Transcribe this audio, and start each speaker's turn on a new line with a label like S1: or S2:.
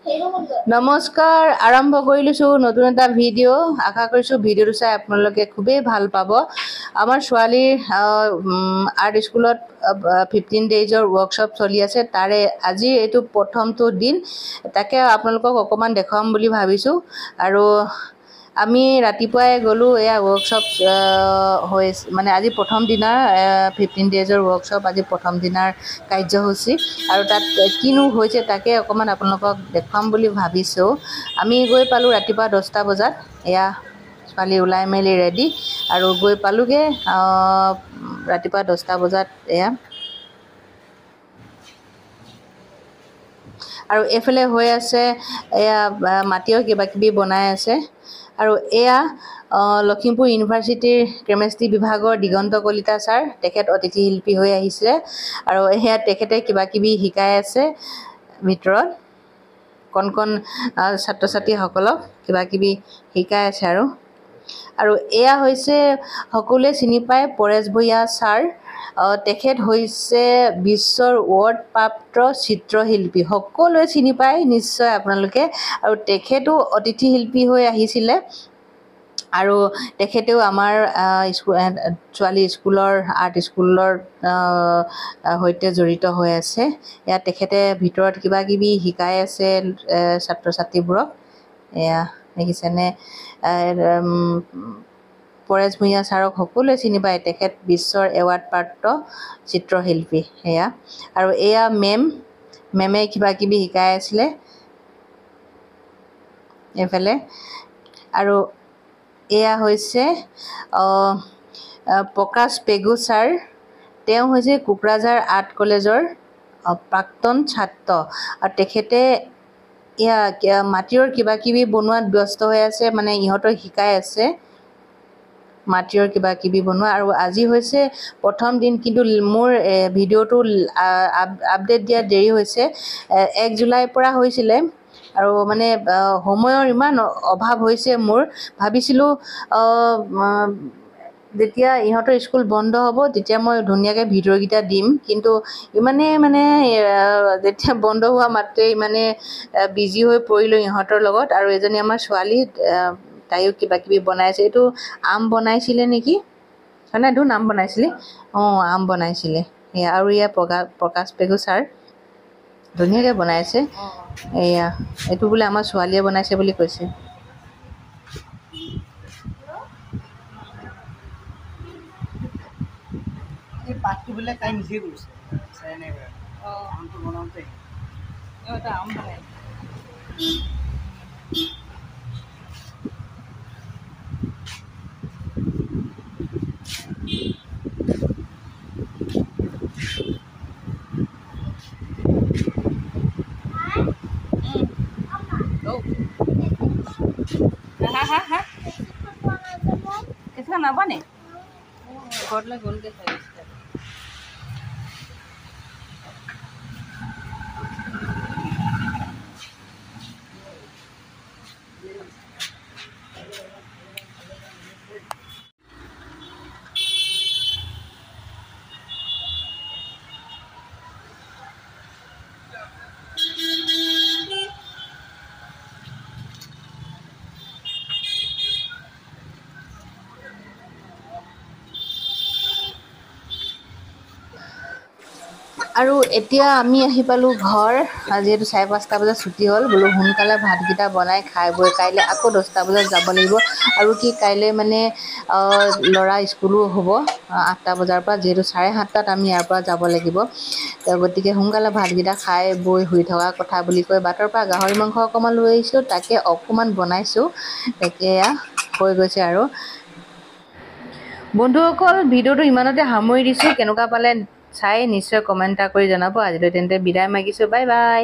S1: নমস্কাৰ আৰম্ভ কৰিছো নতুন এটা ভিডিঅ' আশা কৰিছো ভিডিঅ'টো চাই আপোনালোকে খুবেই ভাল পাব আমাৰ ছোৱালীৰ আৰ্ট স্কুলত 15 ডেজৰ ওয়াৰ্কশপ চলি আছে তাৰে আজি এটো প্ৰথমটো দিন তাকে আপোনালোকক অকমান দেখাম বুলি ভাবিছো আৰু আমি ৰাতিপুৱাই গলো এয়া ওয়াৰ্কশপ হৈ মানে আজি প্ৰথম দিনৰ 15 ডেজৰ ওয়াৰ্কশপ আজি প্ৰথম দিনৰ কাৰ্যসূচী আৰু তাত কিনো হৈছে তাকে অকমান আপোনালোকক দেখাম বুলি ভাবিছো আমি গৈ পালো ৰাতিপুৱা 10টা বজাত এয়া ছোৱালী উলাই মেলি ৰেডি আৰু গৈ পালোগে ৰাতিপুৱা 10টা বজাত এয়া আৰু এফালে হৈ আছে এয়া মাটিও কিবা কিবি বনাই আছে আৰু এয়া লখিমপুৰ ইউনিভাৰ্চিটিৰ কেমিষ্ট্ৰি বিভাগৰ দিগন্ত কলিতা ছাৰ তেখেত অতিথি শিল্পী হৈ আহিছে আৰু এয়া তেখেতে কিবা কিবি শিকাই আছে ভিতৰত কোন ছাত্ৰ ছাত্ৰী সকলক কিবা কিবি শিকাই আছে আৰু এয়া হৈছে সকলোৱে চিনি পায় পৰেশ ভূঞা ছাৰ তেখেত হৈছে বিশ্বৰ ৱৰ্ল্ড প্ৰাপ্ত চিত্ৰশিল্পী সকলোৱে চিনি পায় নিশ্চয় আপোনালোকে আৰু তেখেতো অতিথি শিল্পী হৈ আহিছিলে আৰু তেখেতেও আমাৰ ছোৱালী স্কুলৰ আৰ্ট স্কুলৰ হৈতে জড়িত হৈ আছে ইয়া তেখেতে ভিতৰত কিবা কিবি শিকাই আছে ছাত্ৰ ছাত্ৰীবোৰক এয়া দেখিছেনে পৰেশ ভূঞা ছাৰক সকলোৱে চিনি পায় তেখেত বিশ্বৰ এৱাৰ্ড প্ৰাপ্ত চিত্ৰশিল্পী এয়া আৰু এয়া মেমে কিবা কিবি শিকাই আছিলে এফালে আৰু এয়া হৈছে প্ৰকাশ পেগু ছাৰ তেওঁ হৈছে কোকৰাঝাৰ আৰ্ট কলেজৰ প্ৰাক্তন ছাত্ৰ আৰু তেখেতে এয়া মাটিৰ কিবা কিবি বনোৱাত ব্যস্ত হৈ আছে মানে ইহঁতক শিকাই আছে মাটিৰ কিবা কিবি বনোৱা আৰু আজি হৈছে প্ৰথম দিন কিন্তু মোৰ ভিডিঅ'টো আপডেট দিয়া দেৰি হৈছে 1 জুলাইৰ পৰা হৈছিলে আৰু মানে সময়ৰ ইমান অভাৱ হৈছে মোৰ ভাবিছিলো যেতিয়া ইহঁতৰ স্কুল বন্ধ হ'ব তেতিয়া মই ধুনীয়াকৈ ভিডিঅ'কেইটা দিম কিন্তু ইমানে মানে যেতিয়া বন্ধ হোৱা মাত্ৰই মানে বিজি হৈ পৰিলো ইহঁতৰ লগত আৰু এজনী আমাৰ ছোৱালী তাইও কিবা কিবি বনাইছে এইটো আম বনাইছিলে নেকি হয়নে ধুন আম বনাইছিলে আম বনাইছিলে আৰু ইয়া প্ৰকাশ পেগু ছাৰ ধুনীয়াকৈ বনাইছে এয়া এইটো বোলে আমাৰ ছোৱালীয়ে বনাইছে বুলি কৈছে
S2: এই পাতটো বোলে তাই নিজে কৰিছে চাই নাই আমটো বনাওঁতে এটা আম বনাই
S1: कैसे ना बने घरला गोल के खाई আৰু এতিয়া আমি আহি পালো ঘৰ যেহেতু 5:30 বজাত ছুটি হ'ল বোলো সোনকালে ভাতকেইটা বনাই খাই বৈ কাইলৈ আকৌ 10টা বজাত যাব লাগিব আৰু কি কাইলৈ মানে ল'ৰা স্কুলো হ'ব 8টা বজাৰ পৰা যেহেতু 7:30টাত আমি ইয়াৰ পৰা যাব লাগিব গতিকে সোনকালে ভাতকেইটা খাই বৈ শুই থকা কথা বুলি কৈ বাটৰ পৰা গাহৰি মাংস অকমান লৈ আহিছো তাকে অকমান বনাইছো তাকে হৈ গৈছে আৰু বন্ধুসকল ভিডিঅ'টো ইমানতে সামৰি দিছো কেনেকুৱা পালে চাই নিশ্চয় কমেন্ট কৰি জনাব আজিলৈ তেন্তে বিদায় মাগিছো বাই বাই